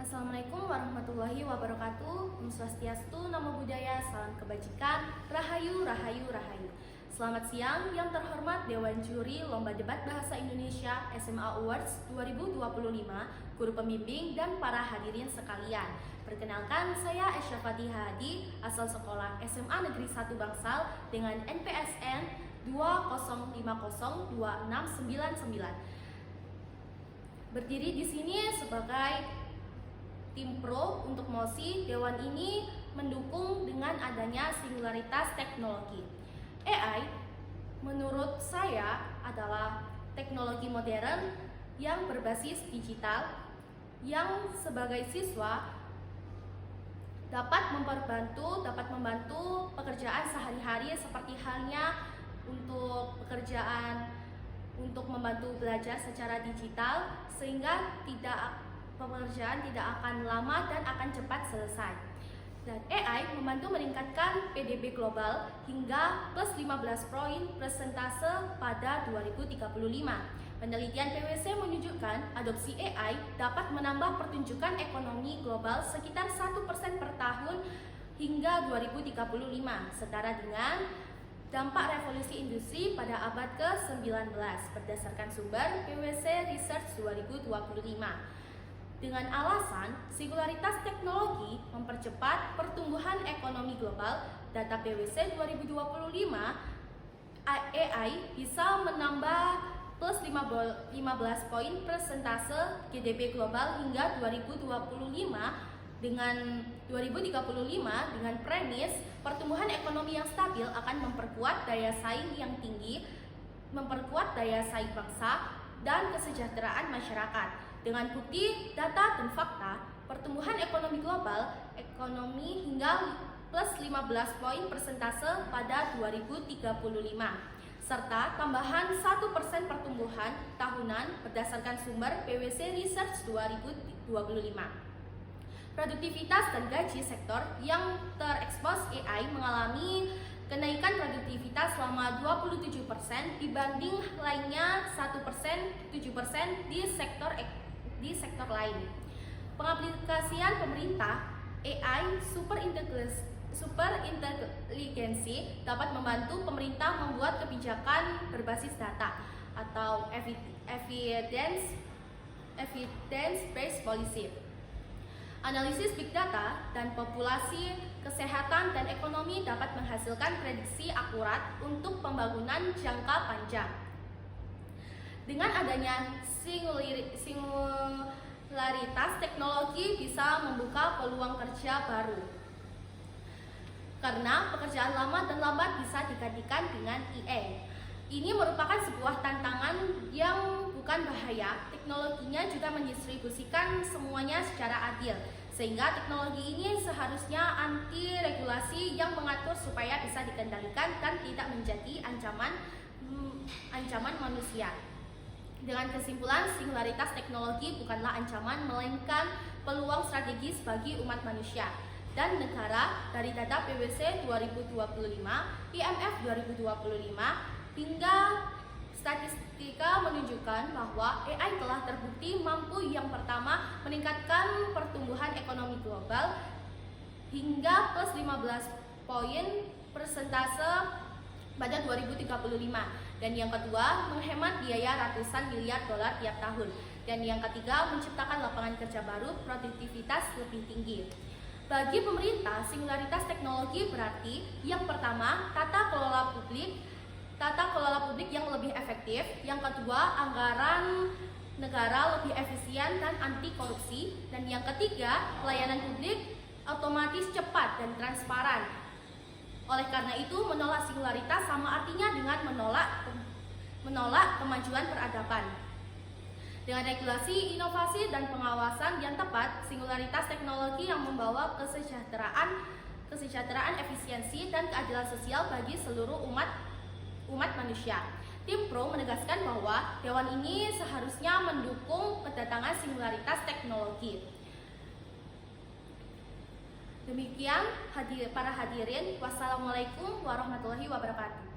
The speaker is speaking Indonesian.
Assalamualaikum warahmatullahi wabarakatuh. Om Swastiastu, Namo Buddhaya, salam kebajikan, Rahayu, Rahayu, Rahayu. Selamat siang yang terhormat Dewan Juri Lomba Debat Bahasa Indonesia SMA Awards 2025, guru pembimbing dan para hadirin sekalian. Perkenalkan, saya Esya Fatiha Hadi, asal sekolah SMA Negeri 1 Bangsal dengan NPSN 205026999. Berdiri di sini sebagai tim pro untuk mosi Dewan ini mendukung dengan adanya singularitas teknologi. AI menurut saya adalah teknologi modern yang berbasis digital yang sebagai siswa dapat membantu pekerjaan sehari-hari seperti halnya untuk membantu belajar secara digital sehingga pekerjaan tidak akan lama dan akan cepat selesai. Dan AI membantu meningkatkan PDB global hingga plus 15 poin persentase pada 2035. Penelitian PwC menunjukkan adopsi AI dapat menambah pertunjukan ekonomi global sekitar 1% per tahun hingga 2035, setara dengan dampak revolusi industri pada abad ke-19 berdasarkan sumber PwC Research 2025. Dengan alasan singularitas teknologi mempercepat pertumbuhan ekonomi global, data PwC 2025, AI bisa menambah plus 15 poin persentase GDP global hingga 2025 dengan premis pertumbuhan ekonomi yang stabil akan memperkuat daya saing yang tinggi, memperkuat daya saing bangsa dan kesejahteraan masyarakat. Dengan bukti, data, dan fakta, pertumbuhan ekonomi global hingga plus 15 poin persentase pada 2035, serta tambahan 1% pertumbuhan tahunan berdasarkan sumber PwC Research 2025. Produktivitas dan gaji sektor yang terekspos AI mengalami kenaikan produktivitas selama 27% dibanding lainnya 7% di sektor lain. Pengaplikasian pemerintah AI superinteligensi dapat membantu pemerintah membuat kebijakan berbasis data atau evidence-based policy. Analisis big data dan populasi, kesehatan, dan ekonomi dapat menghasilkan prediksi akurat untuk pembangunan jangka panjang. Dengan adanya singularitas teknologi bisa membuka peluang kerja baru, karena pekerjaan lama dan lambat bisa digantikan dengan AI. Ini merupakan sebuah tantangan yang bukan bahaya. Teknologinya juga mendistribusikan semuanya secara adil, sehingga teknologi ini seharusnya anti regulasi yang mengatur supaya bisa dikendalikan dan tidak menjadi ancaman manusia. Dengan kesimpulan, singularitas teknologi bukanlah ancaman, melainkan peluang strategis bagi umat manusia dan negara. Dari data PwC 2025, IMF 2025, hingga statistika menunjukkan bahwa AI telah terbukti mampu yang pertama meningkatkan pertumbuhan ekonomi global hingga plus 15 poin persentase pada 2035, dan yang kedua menghemat biaya ratusan miliar dolar tiap tahun, dan yang ketiga menciptakan lapangan kerja baru, produktivitas lebih tinggi. Bagi pemerintah, singularitas teknologi berarti yang pertama tata kelola publik yang lebih efektif, yang kedua anggaran negara lebih efisien dan anti korupsi, dan yang ketiga pelayanan publik otomatis cepat dan transparan. Oleh karena itu, menolak singularitas sama artinya dengan menolak kemajuan peradaban. Dengan regulasi, inovasi, dan pengawasan yang tepat, singularitas teknologi yang membawa kesejahteraan, efisiensi, dan keadilan sosial bagi seluruh umat manusia. Tim Pro menegaskan bahwa Dewan ini seharusnya mendukung kedatangan singularitas teknologi. Demikian para hadirin, wassalamualaikum warahmatullahi wabarakatuh.